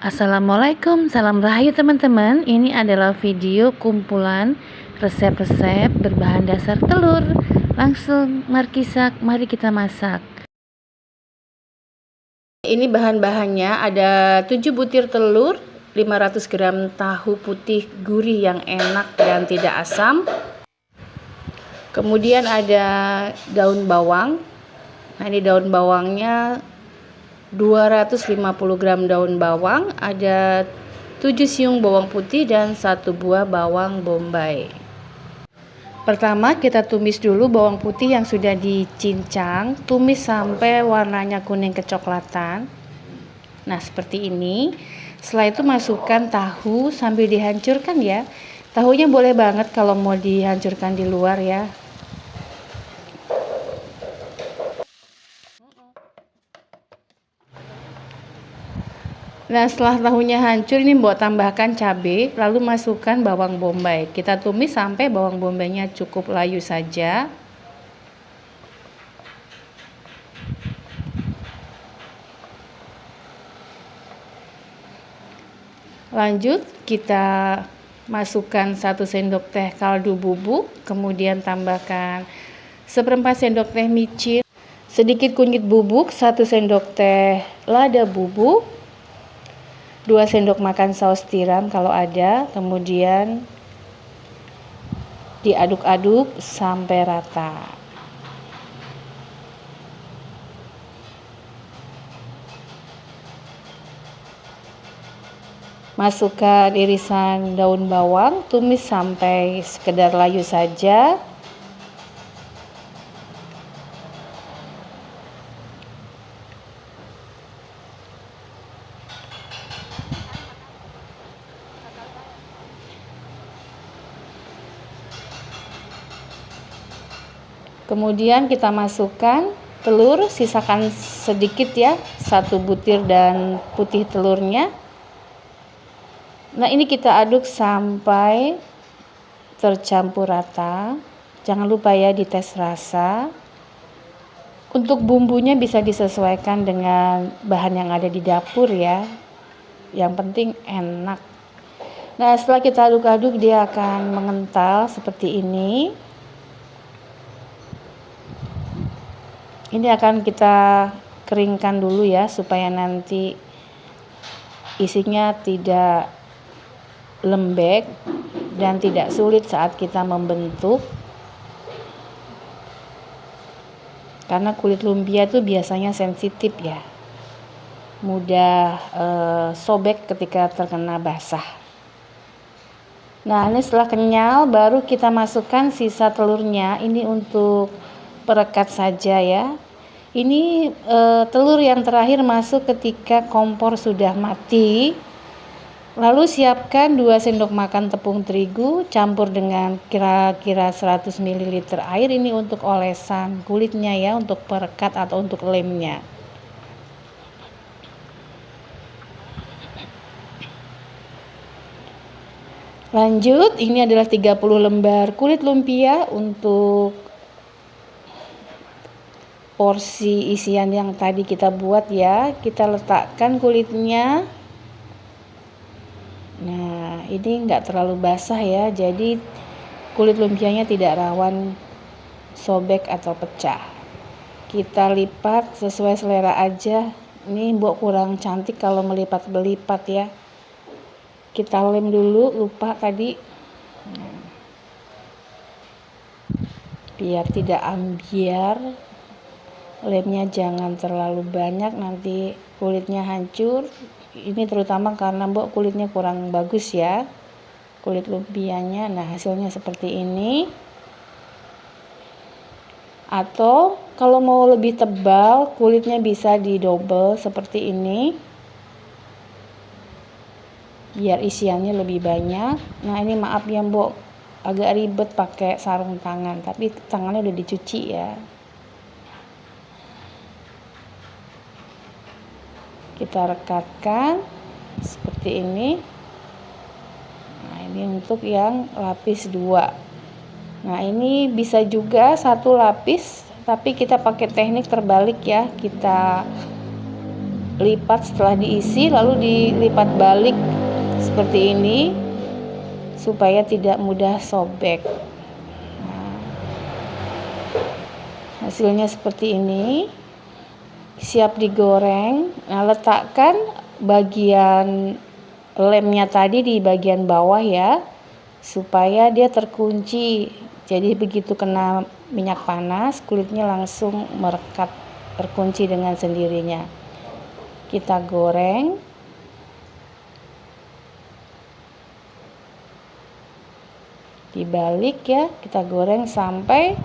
Assalamualaikum, salam rahayu teman-teman. Ini adalah video kumpulan resep-resep berbahan dasar telur. Langsung markisak, mari kita masak. Ini bahan-bahannya ada 7 butir telur, 500 gram tahu putih gurih yang enak dan tidak asam. Kemudian ada daun bawang. Nah, ini daun bawangnya 250 gram daun bawang, ada 7 siung bawang putih dan 1 buah bawang bombay. Pertama kita tumis dulu bawang putih yang sudah dicincang, tumis sampai warnanya kuning kecoklatan. Nah, seperti ini. Setelah itu masukkan tahu sambil dihancurkan ya. Tahunya boleh banget kalau mau dihancurkan di luar ya. Nah, setelah tahunya hancur, ini buat tambahkan cabai, lalu masukkan bawang bombay. Kita tumis sampai bawang bombaynya cukup layu saja. Lanjut, kita masukkan 1 sendok teh kaldu bubuk, kemudian tambahkan 1/4 sendok teh micin, sedikit kunyit bubuk, 1 sendok teh lada bubuk, 2 sendok makan saus tiram kalau ada, kemudian diaduk-aduk sampai rata. Masukkan irisan daun bawang, tumis sampai sekedar layu saja. Kemudian kita masukkan telur, sisakan sedikit ya, 1 butir dan putih telurnya. Nah, ini kita aduk sampai tercampur rata. Jangan lupa ya dites rasa. Untuk bumbunya bisa disesuaikan dengan bahan yang ada di dapur ya. Yang penting enak. Nah, setelah kita aduk-aduk dia akan mengental seperti ini. Ini akan kita keringkan dulu ya, supaya nanti isinya tidak lembek dan tidak sulit saat kita membentuk. Karena kulit lumpia itu biasanya sensitif ya, mudah sobek ketika terkena basah. Nah, ini setelah kenyal baru kita masukkan sisa telurnya. Ini untuk perekat saja ya. Ini telur yang terakhir masuk ketika kompor sudah mati. Lalu siapkan 2 sendok makan tepung terigu, campur dengan kira-kira 100 ml air. Ini untuk olesan kulitnya ya, untuk perekat atau untuk lemnya. Lanjut, ini adalah 30 lembar kulit lumpia untuk porsi isian yang tadi kita buat ya. Kita letakkan kulitnya. Nah, ini enggak terlalu basah ya, jadi kulit lumpianya tidak rawan sobek atau pecah. Kita lipat sesuai selera aja. Ini Mbok kurang cantik kalau melipat belipat ya. Kita lem dulu, lupa tadi. Biar tidak ambiar. Lemnya jangan terlalu banyak, nanti kulitnya hancur. Ini terutama karena Mbok kulitnya kurang bagus ya, kulit lumpianya. Nah, hasilnya seperti ini. Atau kalau mau lebih tebal, kulitnya bisa didobel seperti ini, biar isiannya lebih banyak. Nah, ini maaf ya Mbok, agak ribet pakai sarung tangan, tapi tangannya udah dicuci ya. Kita rekatkan seperti ini. Nah, ini untuk yang lapis 2. Nah, ini bisa juga 1 lapis, tapi kita pakai teknik terbalik ya. Kita dilipat setelah diisi, lalu dilipat balik seperti ini supaya tidak mudah sobek. Nah, hasilnya seperti ini, siap digoreng. Nah, letakkan bagian lemnya tadi di bagian bawah ya, supaya dia terkunci. Jadi begitu kena minyak panas, kulitnya langsung merekat, terkunci dengan sendirinya. Kita goreng. Dibalik ya, kita goreng sampai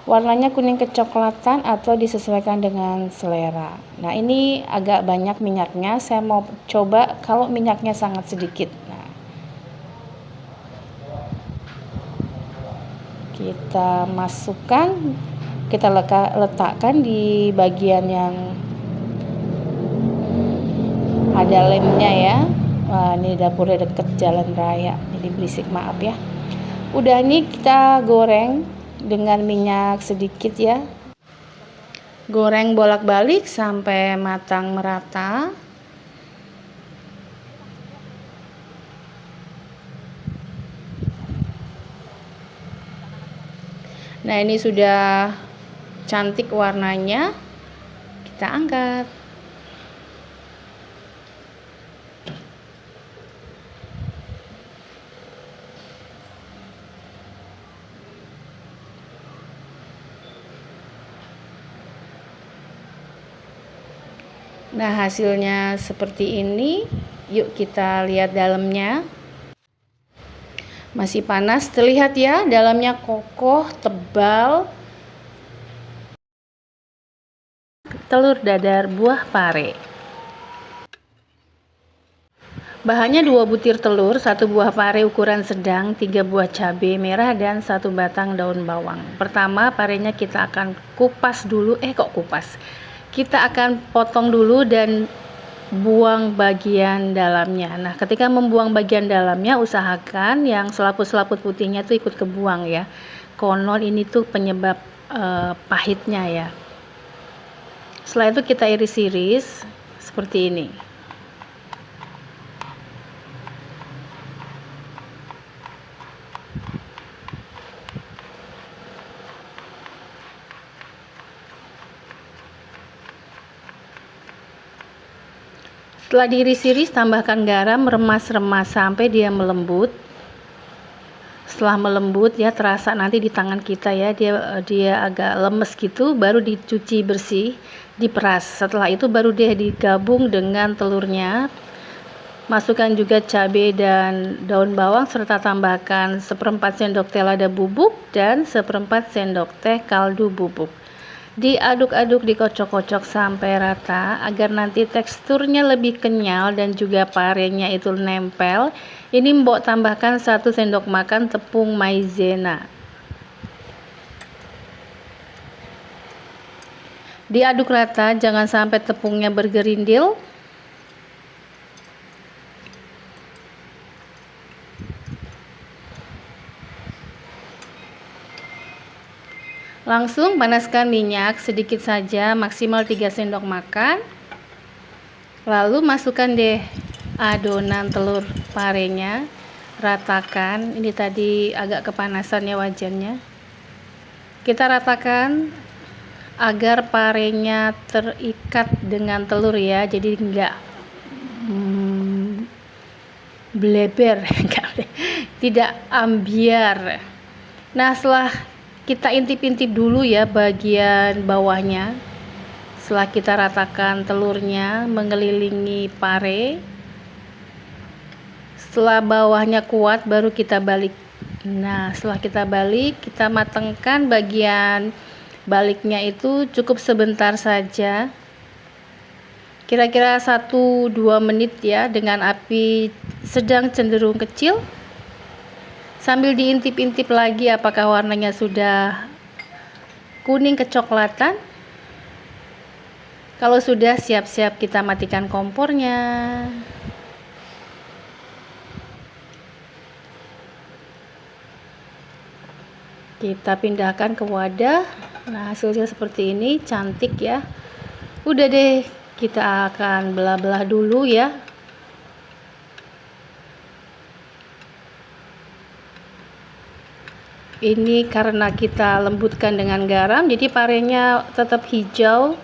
warnanya kuning kecoklatan atau disesuaikan dengan selera. Nah, ini agak banyak minyaknya, saya mau coba kalau minyaknya sangat sedikit. Nah, kita masukkan, kita letakkan di bagian yang ada lemnya ya. Wah, ini dapurnya deket jalan raya, jadi berisik, maaf ya. Udah, nih kita goreng dengan minyak sedikit ya. Goreng bolak-balik sampai matang merata. Nah, ini sudah cantik warnanya. Kita angkat. Nah, hasilnya seperti ini. Yuk kita lihat dalamnya. Masih panas, terlihat ya, dalamnya kokoh, tebal. Telur dadar buah pare. Bahannya 2 butir telur, 1 buah pare ukuran sedang, 3 buah cabai merah, dan 1 batang daun bawang. Pertama, parenya kita akan kupas dulu. Kita akan potong dulu dan buang bagian dalamnya. Nah, ketika membuang bagian dalamnya, usahakan yang selaput-selaput putihnya tuh ikut kebuang ya. Konon ini tuh penyebab pahitnya ya. Setelah itu kita iris-iris seperti ini. Setelah diiris-iris, tambahkan garam, remas-remas sampai dia melembut. Setelah melembut ya, terasa nanti di tangan kita ya, dia agak lemes gitu, baru dicuci bersih, diperas. Setelah itu baru dia digabung dengan telurnya. Masukkan juga cabai dan daun bawang, serta tambahkan 1/4 sendok teh lada bubuk dan 1/4 sendok teh kaldu bubuk. Diaduk-aduk, dikocok-kocok sampai rata agar nanti teksturnya lebih kenyal dan juga parenya itu nempel. Ini mbok tambahkan 1 sendok makan tepung maizena. Diaduk rata, jangan sampai tepungnya bergerindil. Langsung panaskan minyak sedikit saja, maksimal 3 sendok makan. Lalu masukkan deh adonan telur parenya, ratakan. Ini tadi agak kepanasan ya wajannya. Kita ratakan agar parenya terikat dengan telur ya, jadi enggak bleber, tidak ambiar. Nah, setelah kita intip-intip dulu ya bagian bawahnya. Setelah kita ratakan telurnya mengelilingi pare, setelah bawahnya kuat baru kita balik. Nah, setelah kita balik, kita matangkan bagian baliknya itu cukup sebentar saja, kira-kira 1-2 menit ya, dengan api sedang cenderung kecil, sambil diintip-intip lagi apakah warnanya sudah kuning kecoklatan. Kalau sudah, siap-siap kita matikan kompornya. Kita pindahkan ke wadah. Nah, hasilnya seperti ini, cantik ya. Udah deh, Kita akan belah-belah dulu ya. Ini karena kita lembutkan dengan garam, jadi parenya tetap hijau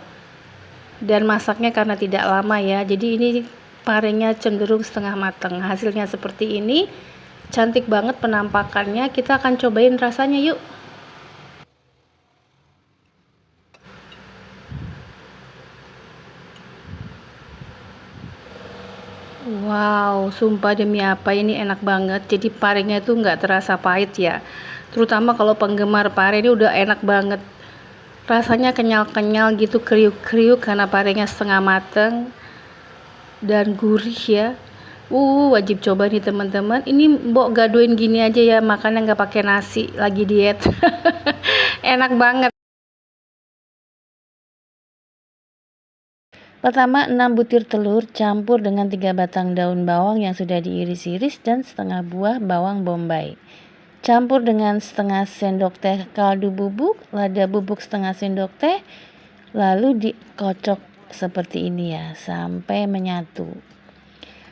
dan masaknya karena tidak lama ya. Jadi ini parenya cenderung setengah matang. Hasilnya seperti ini, cantik banget penampakannya. Kita akan cobain rasanya yuk. Wow, sumpah demi apa ini enak banget. Jadi parenya itu nggak terasa pahit ya. Terutama kalau penggemar pare ini udah enak banget. Rasanya kenyal-kenyal gitu, kriuk-kriuk karena parenya setengah mateng dan gurih ya. Wajib coba nih teman-teman. Ini mbok gadoin gini aja ya, makannya nggak pakai nasi, lagi diet. Enak banget. Pertama, 6 butir telur campur dengan 3 batang daun bawang yang sudah diiris-iris dan setengah buah bawang bombay. Campur dengan setengah sendok teh kaldu bubuk, lada bubuk setengah sendok teh, lalu dikocok seperti ini ya, sampai menyatu.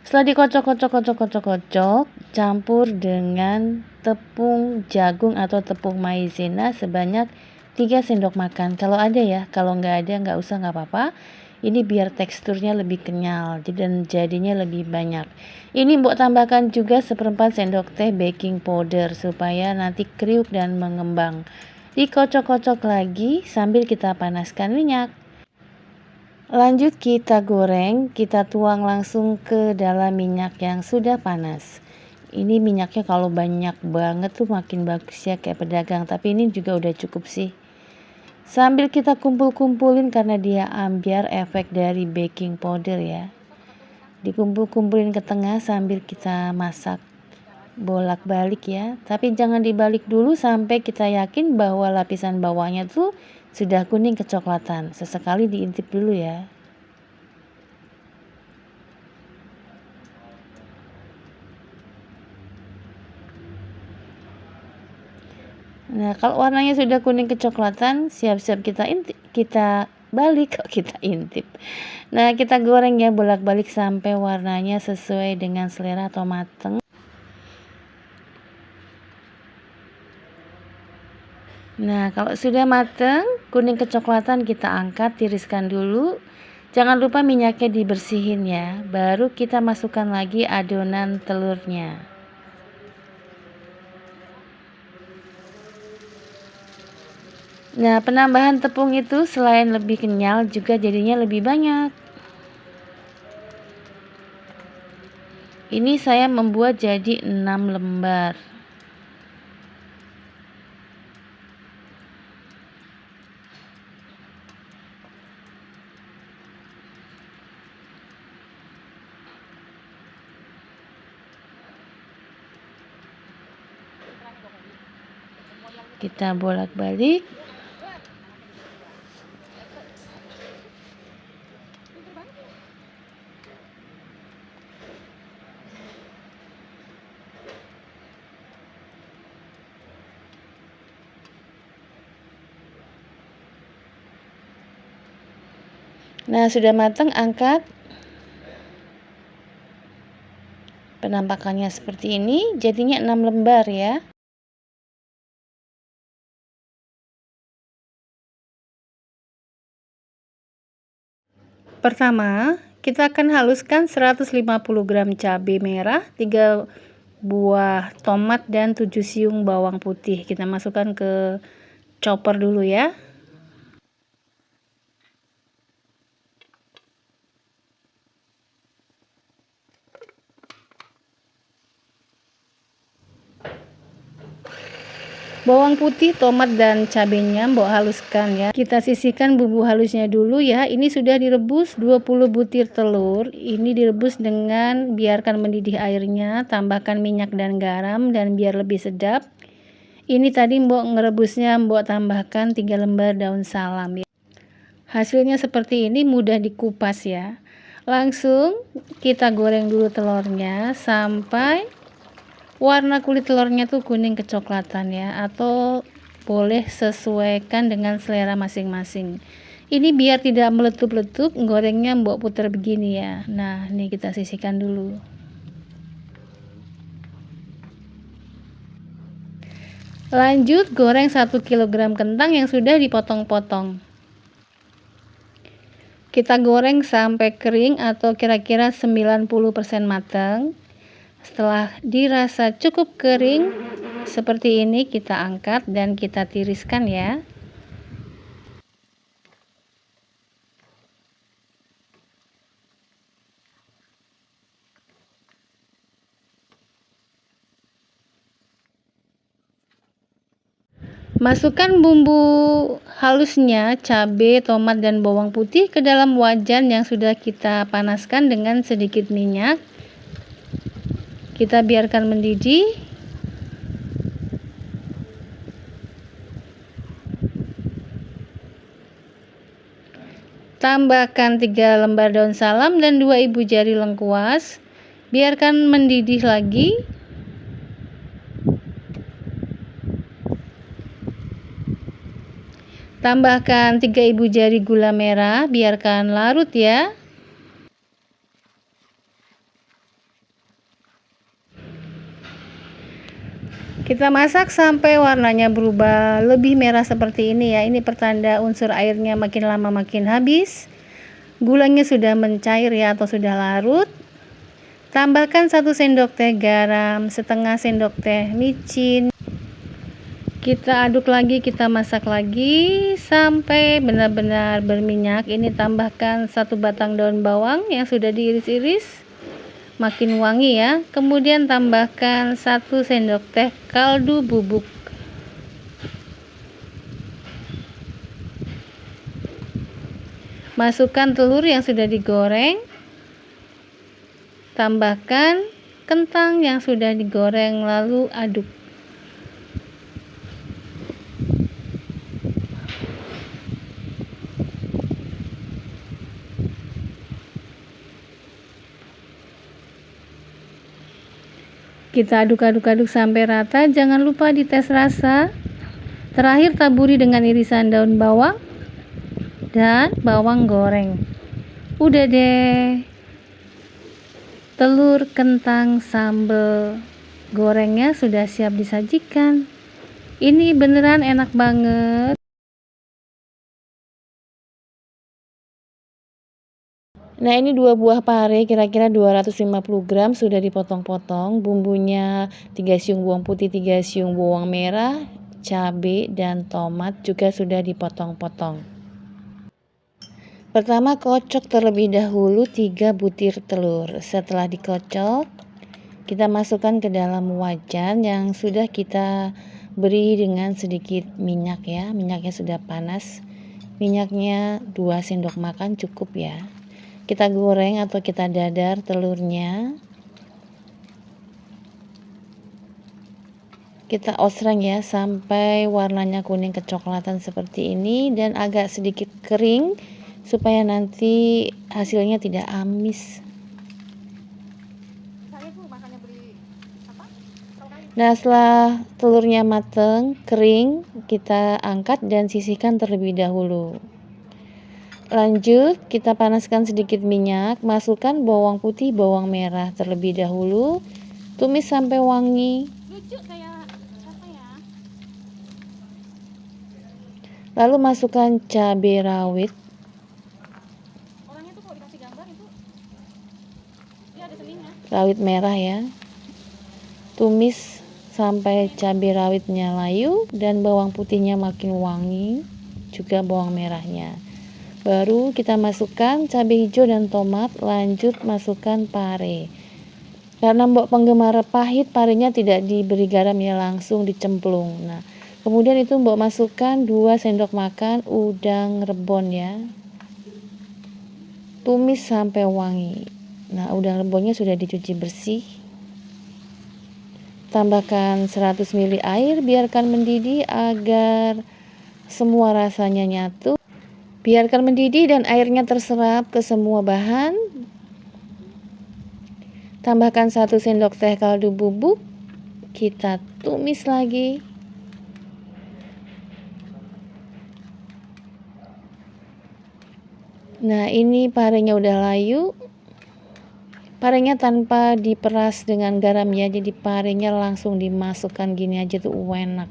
Setelah dikocok-kocok, campur dengan tepung jagung atau tepung maizena sebanyak 3 sendok makan. Kalau ada ya, kalau nggak ada nggak usah, nggak apa-apa. Ini biar teksturnya lebih kenyal dan jadinya lebih banyak. Ini mbok tambahkan juga 1/4 sendok teh baking powder supaya nanti kriuk dan mengembang. Dikocok-kocok lagi sambil kita panaskan minyak. Lanjut kita goreng, kita tuang langsung ke dalam minyak yang sudah panas. Ini minyaknya kalau banyak banget tuh makin bagus ya kayak pedagang, tapi ini juga udah cukup sih. Sambil kita kumpul-kumpulin karena dia ambiar efek dari baking powder ya. Dikumpul-kumpulin ke tengah sambil kita masak bolak-balik ya. Tapi jangan dibalik dulu sampai kita yakin bahwa lapisan bawahnya tuh sudah kuning kecoklatan. Sesekali diintip dulu ya. Nah, kalau warnanya sudah kuning kecoklatan, siap-siap kita balik, kok kita intip. Nah, kita goreng ya bolak-balik sampai warnanya sesuai dengan selera atau mateng. Nah, kalau sudah mateng, kuning kecoklatan kita angkat, tiriskan dulu. Jangan lupa minyaknya dibersihin ya. Baru kita masukkan lagi adonan telurnya. Nah, penambahan tepung itu selain lebih kenyal juga jadinya lebih banyak. Ini saya membuat jadi 6 lembar. Kita bolak-balik. Nah, sudah matang, angkat. Penampakannya seperti ini, jadinya 6 lembar ya. Pertama, kita akan haluskan 150 gram cabai merah, 3 buah tomat dan 7 siung bawang putih. Kita masukkan ke chopper dulu ya. Bawang putih, tomat, dan cabenya mbok haluskan ya. Kita sisihkan bumbu halusnya dulu ya. Ini sudah direbus 20 butir telur. Ini direbus dengan biarkan mendidih airnya, tambahkan minyak dan garam dan biar lebih sedap. Ini tadi mbok ngerebusnya, mbok tambahkan 3 lembar daun salam ya. Hasilnya seperti ini, mudah dikupas ya. Langsung kita goreng dulu telurnya sampai warna kulit telurnya tuh kuning kecoklatan ya, atau boleh sesuaikan dengan selera masing-masing. Ini biar tidak meletup-letup, gorengnya mbok putar begini ya. Nah, ini kita sisihkan dulu. Lanjut goreng 1 kg kentang yang sudah dipotong-potong. Kita goreng sampai kering atau kira-kira 90% matang. Setelah dirasa cukup kering seperti ini, kita angkat dan kita tiriskan ya. Masukkan bumbu halusnya, cabai, tomat, dan bawang putih ke dalam wajan yang sudah kita panaskan dengan sedikit minyak. Kita biarkan mendidih. Tambahkan 3 lembar daun salam dan 2 ibu jari lengkuas. Biarkan mendidih lagi. Tambahkan 3 ibu jari gula merah, biarkan larut ya. Kita masak sampai warnanya berubah lebih merah seperti ini ya. Ini pertanda unsur airnya makin lama makin habis. Gulanya sudah mencair ya atau sudah larut. Tambahkan 1 sendok teh garam, setengah sendok teh micin. Kita aduk lagi, kita masak lagi sampai benar-benar berminyak. Ini tambahkan 1 batang daun bawang yang sudah diiris-iris, makin wangi ya. Kemudian tambahkan 1 sendok teh kaldu bubuk. Masukkan telur yang sudah digoreng. Tambahkan kentang yang sudah digoreng, lalu aduk. Kita aduk-aduk sampai rata, jangan lupa dites rasa. Terakhir taburi dengan irisan daun bawang dan bawang goreng. Udah deh. Telur, kentang, sambal gorengnya sudah siap disajikan. Ini beneran enak banget. Nah, ini 2 buah pare kira-kira 250 gram sudah dipotong-potong. Bumbunya 3 siung bawang putih, 3 siung bawang merah, cabai dan tomat juga sudah dipotong-potong. Pertama kocok terlebih dahulu 3 butir telur. Setelah dikocok, kita masukkan ke dalam wajan yang sudah kita beri dengan sedikit minyak ya. Minyaknya sudah panas. Minyaknya 2 sendok makan cukup ya. Kita goreng atau kita dadar telurnya. Kita osreng ya sampai warnanya kuning kecoklatan seperti ini dan agak sedikit kering supaya nanti hasilnya tidak amis. Nah, setelah telurnya mateng, kering, kita angkat dan sisihkan terlebih dahulu. Lanjut, kita panaskan sedikit minyak, masukkan bawang putih, bawang merah terlebih dahulu, tumis sampai wangi. Lalu masukkan cabai rawit. Rawit merah ya. Tumis sampai cabai rawitnya layu dan bawang putihnya makin wangi, juga bawang merahnya. Baru kita masukkan cabai hijau dan tomat, lanjut masukkan pare. Karena mbok penggemar pahit, parenya tidak diberi garam ya, langsung dicemplung. Nah, kemudian itu mbok masukkan 2 sendok makan udang rebon ya. Tumis sampai wangi. Nah, udang rebonnya sudah dicuci bersih. Tambahkan 100 ml air, biarkan mendidih agar semua rasanya nyatu. Biarkan mendidih dan airnya terserap ke semua bahan. Tambahkan 1 sendok teh kaldu bubuk. Kita tumis lagi. Nah, ini parenya udah layu. Parenya tanpa diperas dengan garam ya, jadi parenya langsung dimasukkan gini aja tuh enak.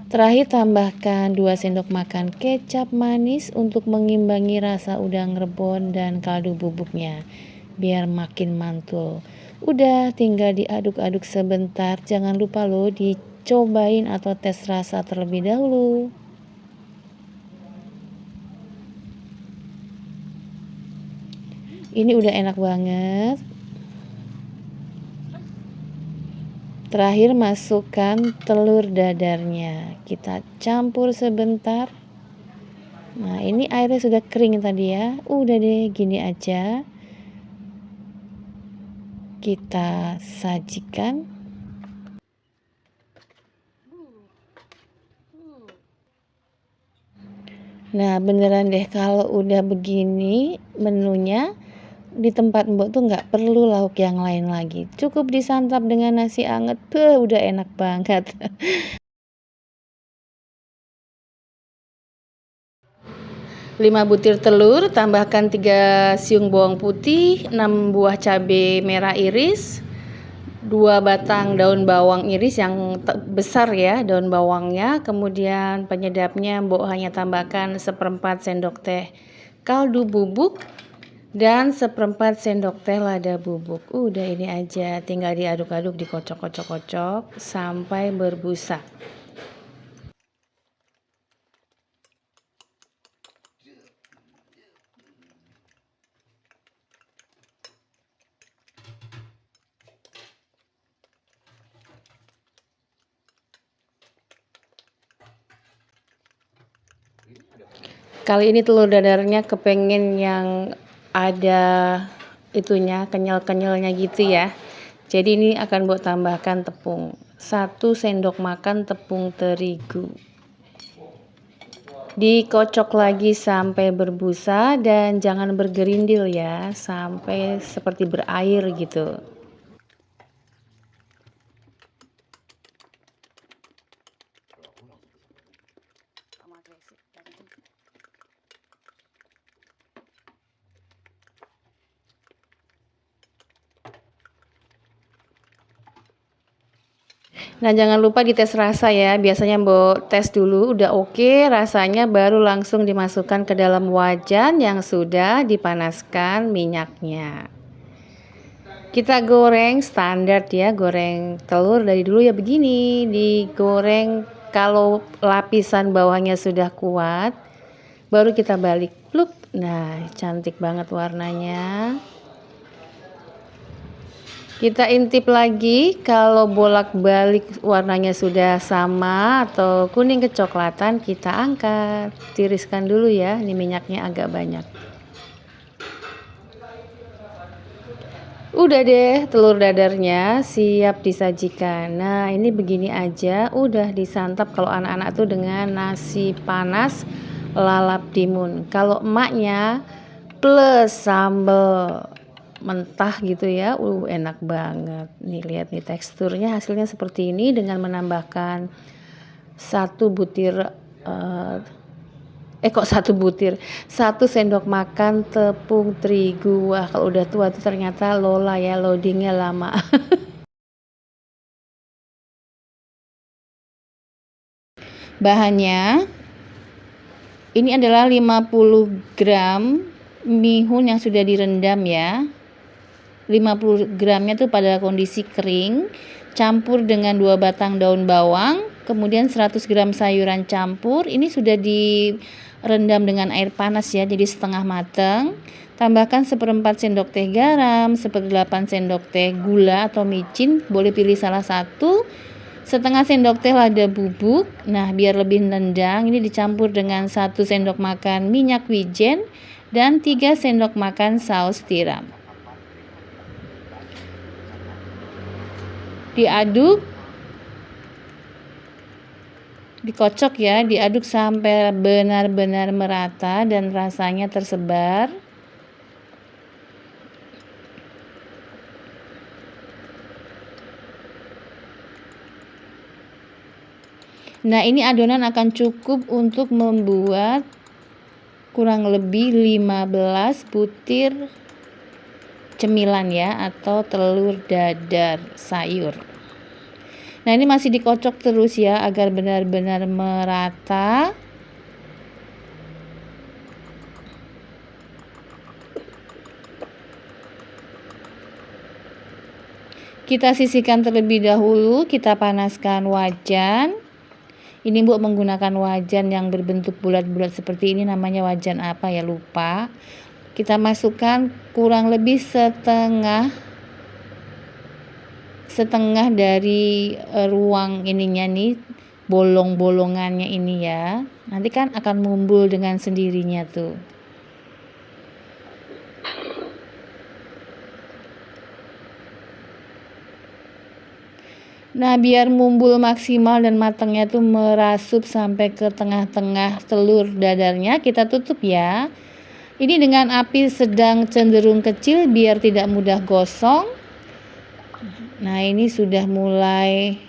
Terakhir tambahkan 2 sendok makan kecap manis untuk mengimbangi rasa udang rebon dan kaldu bubuknya biar makin mantul. Udah tinggal diaduk-aduk sebentar. Jangan lupa loh dicobain atau tes rasa terlebih dahulu. Ini udah enak banget. Terakhir masukkan telur dadarnya. Kita campur sebentar. Nah, ini airnya sudah kering tadi ya. Udah deh, gini aja. Kita sajikan. Nah, beneran deh kalau udah begini menunya, di tempat Mbok tuh nggak perlu lauk yang lain lagi. Cukup disantap dengan nasi anget, udah enak banget. 5 butir telur, tambahkan 3 siung bawang putih, 6 buah cabai merah iris, 2 batang daun bawang iris yang besar ya daun bawangnya. Kemudian penyedapnya Mbok hanya tambahkan 1/4 sendok teh kaldu bubuk dan 1/4 sendok teh lada bubuk. Udah ini aja, tinggal diaduk-aduk, dikocok-kocok-kocok sampai berbusa. Kali ini telur dadarnya kepengen yang ada itunya, kenyal-kenyalnya gitu ya. Jadi ini akan buat tambahkan tepung. 1 sendok makan tepung terigu. Dikocok lagi sampai berbusa dan jangan bergerindil ya, sampai seperti berair gitu. Nah, jangan lupa dites rasa ya. Biasanya Mbok tes dulu, udah oke rasanya baru langsung dimasukkan ke dalam wajan yang sudah dipanaskan minyaknya. Kita goreng standar ya, goreng telur dari dulu ya begini. Digoreng kalau lapisan bawahnya sudah kuat, baru kita balik. Pluk. Nah, cantik banget warnanya. Kita intip lagi, kalau bolak-balik warnanya sudah sama atau kuning kecoklatan, kita angkat. Tiriskan dulu ya, ini minyaknya agak banyak. Udah deh, telur dadarnya siap disajikan. Nah, ini begini aja, udah disantap kalau anak-anak tuh dengan nasi panas lalap timun. Kalau emaknya plus sambal mentah gitu ya, enak banget. Nih lihat nih teksturnya, hasilnya seperti ini dengan menambahkan 1 butir kok 1 butir, 1 sendok makan tepung terigu. Wah, kalau udah tua tuh ternyata Lola ya, loadingnya lama. Bahannya ini adalah 50 gram mihun yang sudah direndam ya. 50 gramnya tuh pada kondisi kering, campur dengan 2 batang daun bawang, kemudian 100 gram sayuran campur. Ini sudah direndam dengan air panas ya, jadi setengah matang. Tambahkan 1/4 sendok teh garam, 1/8 sendok teh gula atau micin, boleh pilih salah satu. Setengah sendok teh lada bubuk. Nah, biar lebih nendang, ini dicampur dengan 1 sendok makan minyak wijen dan 3 sendok makan saus tiram. Diaduk, dikocok ya, diaduk sampai benar-benar merata dan rasanya tersebar. Nah, ini adonan akan cukup untuk membuat kurang lebih 15 butir cemilan ya, atau telur dadar sayur. Nah, ini masih dikocok terus ya agar benar-benar merata. Kita sisihkan terlebih dahulu, kita panaskan wajan. Ini Bu menggunakan wajan yang berbentuk bulat-bulat seperti ini, namanya wajan apa ya, lupa. Kita masukkan kurang lebih setengah dari ruang ininya nih, bolong-bolongannya ini ya. Nanti kan akan mumbul dengan sendirinya tuh. Nah, biar mumbul maksimal dan matangnya tuh merasup sampai ke tengah-tengah telur dadarnya, kita tutup ya. Ini dengan api sedang cenderung kecil biar tidak mudah gosong. Nah, ini sudah mulai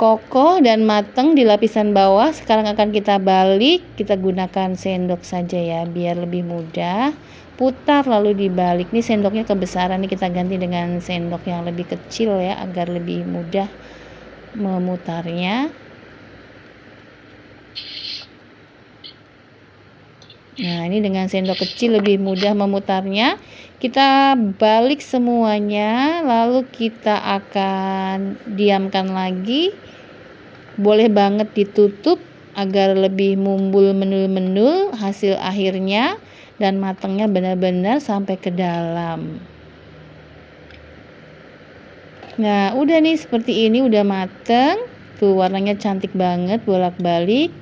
kokoh dan matang di lapisan bawah. Sekarang akan kita balik, kita gunakan sendok saja ya biar lebih mudah. Putar lalu dibalik. Ini sendoknya kebesaran, nih kita ganti dengan sendok yang lebih kecil ya agar lebih mudah memutarnya. Nah, ini dengan sendok kecil lebih mudah memutarnya. Kita balik semuanya, lalu kita akan diamkan lagi. Boleh banget ditutup agar lebih mumbul menul-menul hasil akhirnya dan matangnya benar-benar sampai ke dalam. Nah, udah nih seperti ini, udah mateng. Tuh warnanya cantik banget, bolak-balik.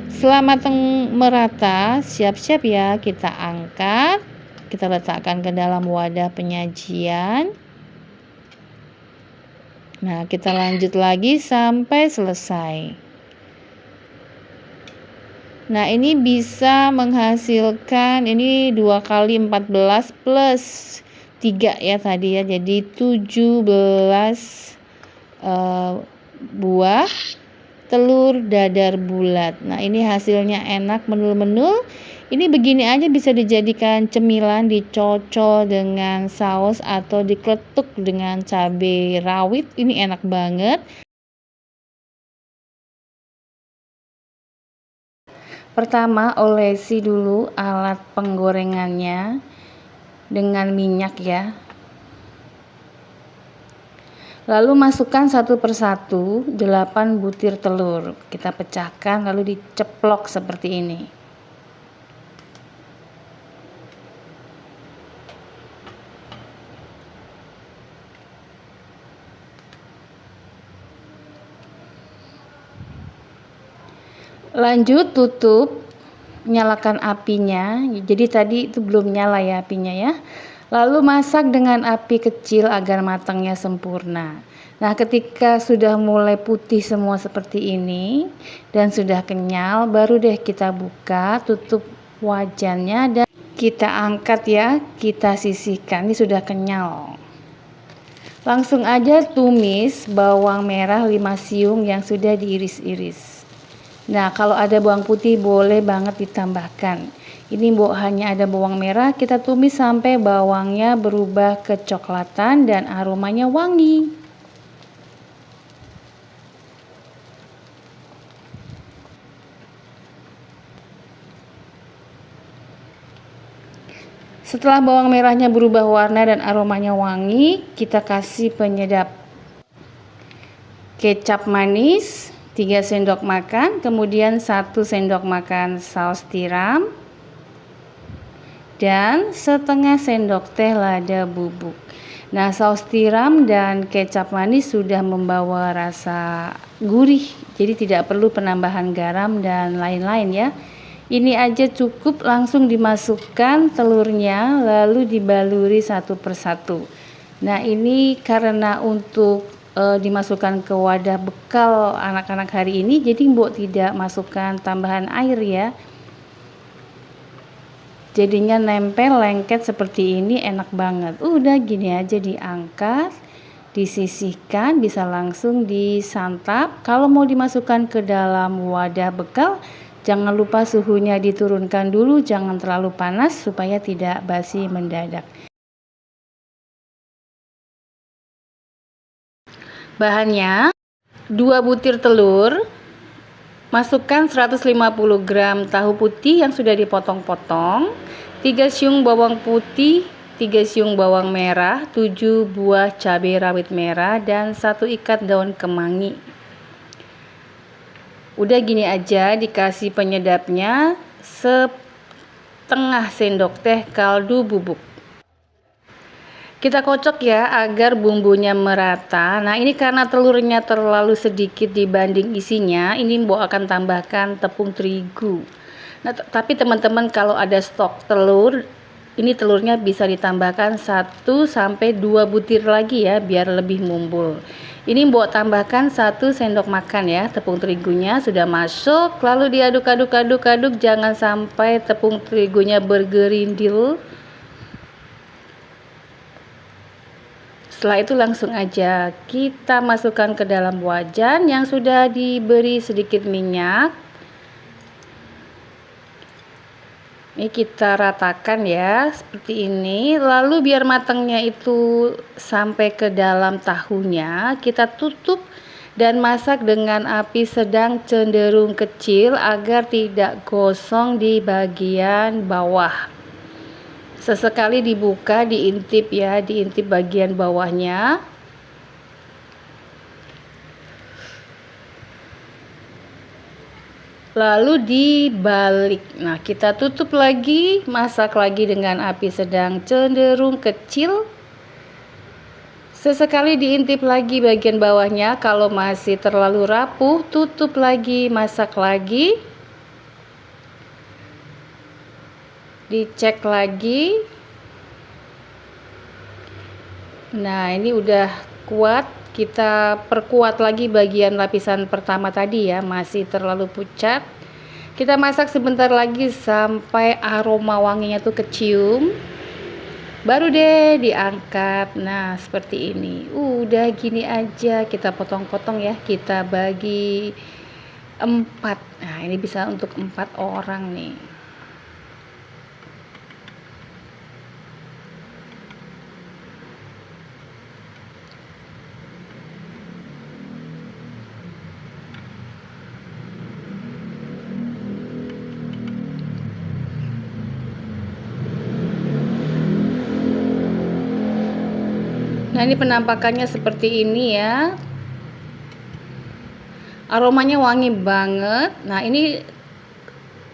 Setelah matang merata, siap-siap ya kita angkat. Kita letakkan ke dalam wadah penyajian. Nah, kita lanjut lagi sampai selesai. Nah, ini bisa menghasilkan ini 2 kali 14 plus 3 ya tadi ya. Jadi 17 buah telur dadar bulat. Nah, ini hasilnya enak, menul-menul. Ini begini aja bisa dijadikan cemilan, dicocol dengan saus atau dikletuk dengan cabai rawit. Ini enak banget. Pertama, olesi dulu alat penggorengannya dengan minyak ya. Lalu masukkan satu persatu 8 butir telur. Kita pecahkan lalu diceplok seperti ini. Lanjut tutup, nyalakan apinya. Jadi tadi itu belum nyala ya apinya ya. Lalu masak dengan api kecil agar matangnya sempurna. Nah, ketika sudah mulai putih semua seperti ini dan sudah kenyal, baru deh kita buka, tutup wajannya dan kita angkat ya, kita sisihkan. Ini sudah kenyal. Langsung aja tumis bawang merah 5 siung yang sudah diiris-iris. Nah, kalau ada bawang putih boleh banget ditambahkan. Ini hanya ada bawang merah, kita tumis sampai bawangnya berubah kecoklatan dan aromanya wangi. Setelah bawang merahnya berubah warna dan aromanya wangi, kita kasih penyedap kecap manis 3 sendok makan, kemudian 1 sendok makan saus tiram, dan setengah sendok teh lada bubuk. Nah, saus tiram dan kecap manis sudah membawa rasa gurih, jadi tidak perlu penambahan garam dan lain-lain ya. Ini aja cukup, langsung dimasukkan telurnya lalu dibaluri satu persatu. Nah, ini karena untuk dimasukkan ke wadah bekal anak-anak hari ini, jadi Mbok tidak masukkan tambahan air ya. Jadinya nempel lengket seperti ini, enak banget. Udah gini aja diangkat, disisihkan, bisa langsung disantap. Kalau mau dimasukkan ke dalam wadah bekal, jangan lupa suhunya diturunkan dulu, jangan terlalu panas supaya tidak basi mendadak. Bahannya 2 butir telur, masukkan 150 gram tahu putih yang sudah dipotong-potong, 3 siung bawang putih, 3 siung bawang merah, 7 buah cabai rawit merah, dan 1 ikat daun kemangi. Udah gini aja, dikasih penyedapnya setengah sendok teh kaldu bubuk. Kita kocok ya agar bumbunya merata. Nah, ini karena telurnya terlalu sedikit dibanding isinya, ini Mbok akan tambahkan tepung terigu. Nah, tapi teman-teman kalau ada stok telur, ini telurnya bisa ditambahkan 1 sampai 2 butir lagi ya, biar lebih mumbul. Ini Mbok tambahkan 1 sendok makan ya, tepung terigunya sudah masuk, lalu diaduk-aduk, jangan sampai tepung terigunya bergerindil. Setelah itu langsung aja kita masukkan ke dalam wajan yang sudah diberi sedikit minyak. Ini kita ratakan ya, seperti ini. Lalu biar matangnya itu sampai ke dalam tahunya, kita tutup dan masak dengan api sedang cenderung kecil agar tidak gosong di bagian bawah. Sesekali dibuka, diintip ya, diintip bagian bawahnya. Lalu dibalik. Nah, kita tutup lagi, masak lagi dengan api sedang cenderung kecil. Sesekali diintip lagi bagian bawahnya, kalau masih terlalu rapuh, tutup lagi, masak lagi. Dicek lagi. Nah, ini udah kuat, kita perkuat lagi bagian lapisan pertama tadi ya, masih terlalu pucat. Kita masak sebentar lagi sampai aroma wanginya tuh kecium, baru deh diangkat. Nah, seperti ini. Udah gini aja, kita potong-potong ya, kita bagi 4. Nah, ini bisa untuk 4 orang nih. Nah, ini penampakannya seperti ini ya. Aromanya wangi banget. Nah, ini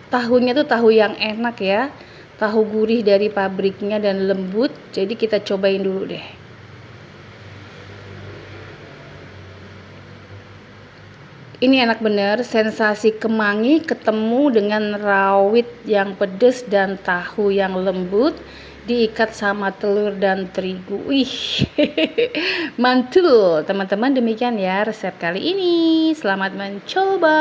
tahunya tuh tahu yang enak ya. Tahu gurih dari pabriknya dan lembut. Jadi kita cobain dulu deh. Ini enak bener, sensasi kemangi ketemu dengan rawit yang pedas dan tahu yang lembut diikat sama telur dan terigu. Wih, mantul teman-teman. Demikian ya resep kali ini. Selamat mencoba.